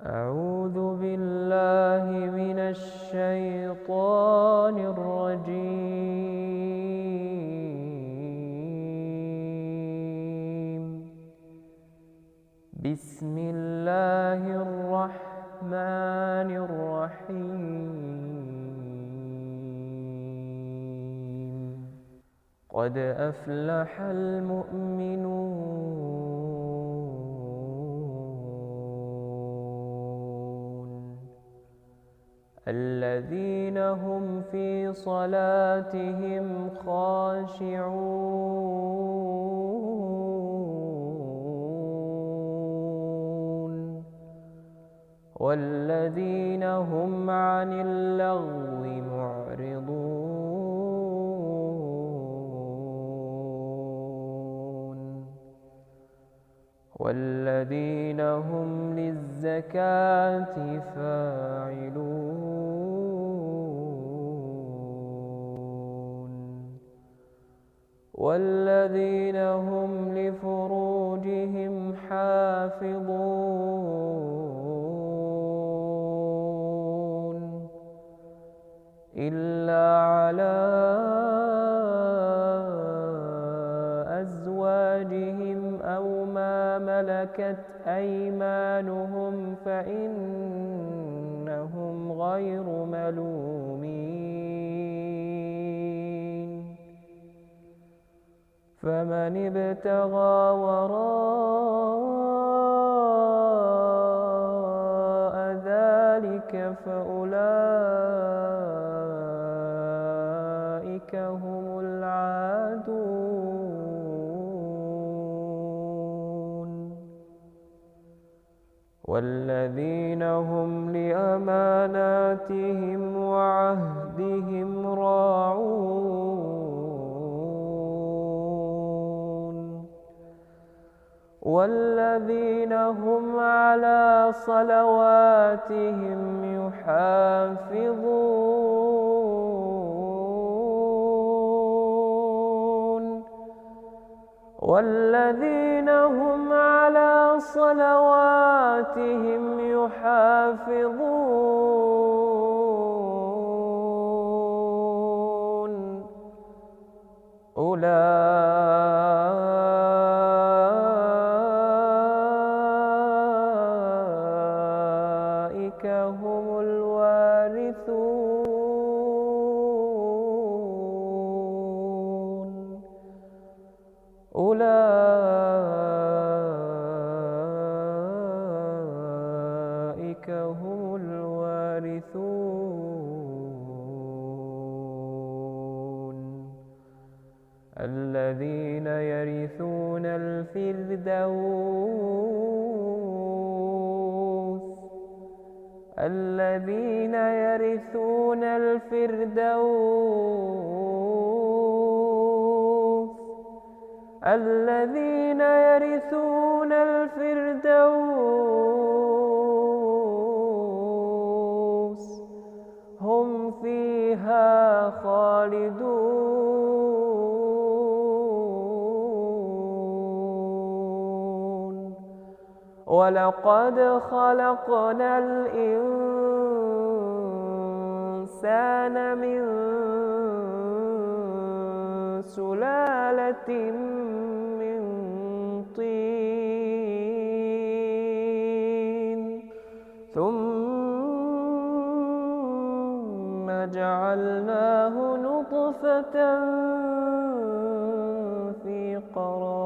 أعوذ بالله من الشيطان الرجيم. بسم الله الرحمن الرحيم. قد أفلح المؤمنون الذين هم في صلاتهم خاشعون والذين هم عن اللغو معرضون والذين هم للزكاة فاعلون والذين هم لفروجهم حافظون إلا على أزواجهم أو ما ملكت أيمانهم فإنهم غير ملومين. فمن ابتغى وراء ذلك فأولئك هم العادون والذين هم لأماناتهم وعهدهم راعون والذين هم على صلواتهم يحافظون والذين هم على صلواتهم يحافظون أولئك هم الوارثون أولئك هم الوارثون الذين يرثون الفردوس الذين يرثون الفردوس الذين يرثون الفردوس هم فيها خالدون ولقد خلقنا الإنسان من سلالة من طين ثم جعلناه نطفة في قرار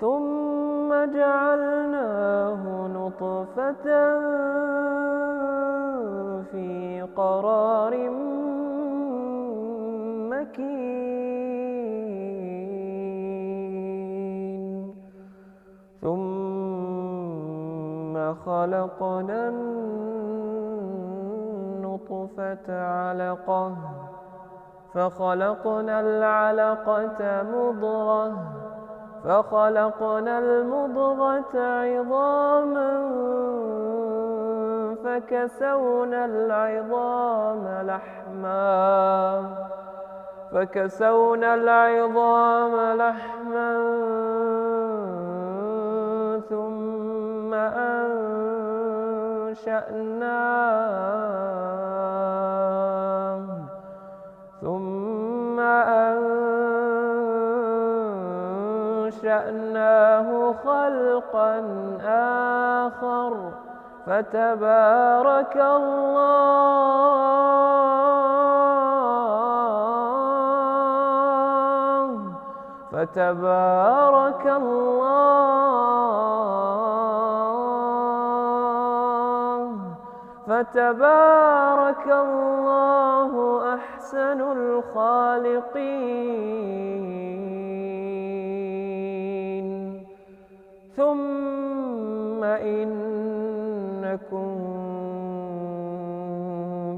ثم جعلناه نطفة في قرار مكين ثم خلقنا النطفة علقة فخلقنا العلقة مضغة فخلقنا المضغة عظاما فكسونا العظام لحما أنشأناه خلقا آخر فتبارك الله أحسن الخالقين. ثم إنكم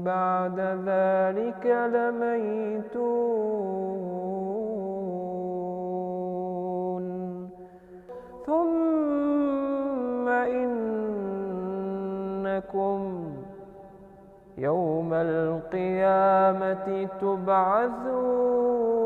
بعد ذلك لميتون. ثم إنكم يوم القيامة تبعثون.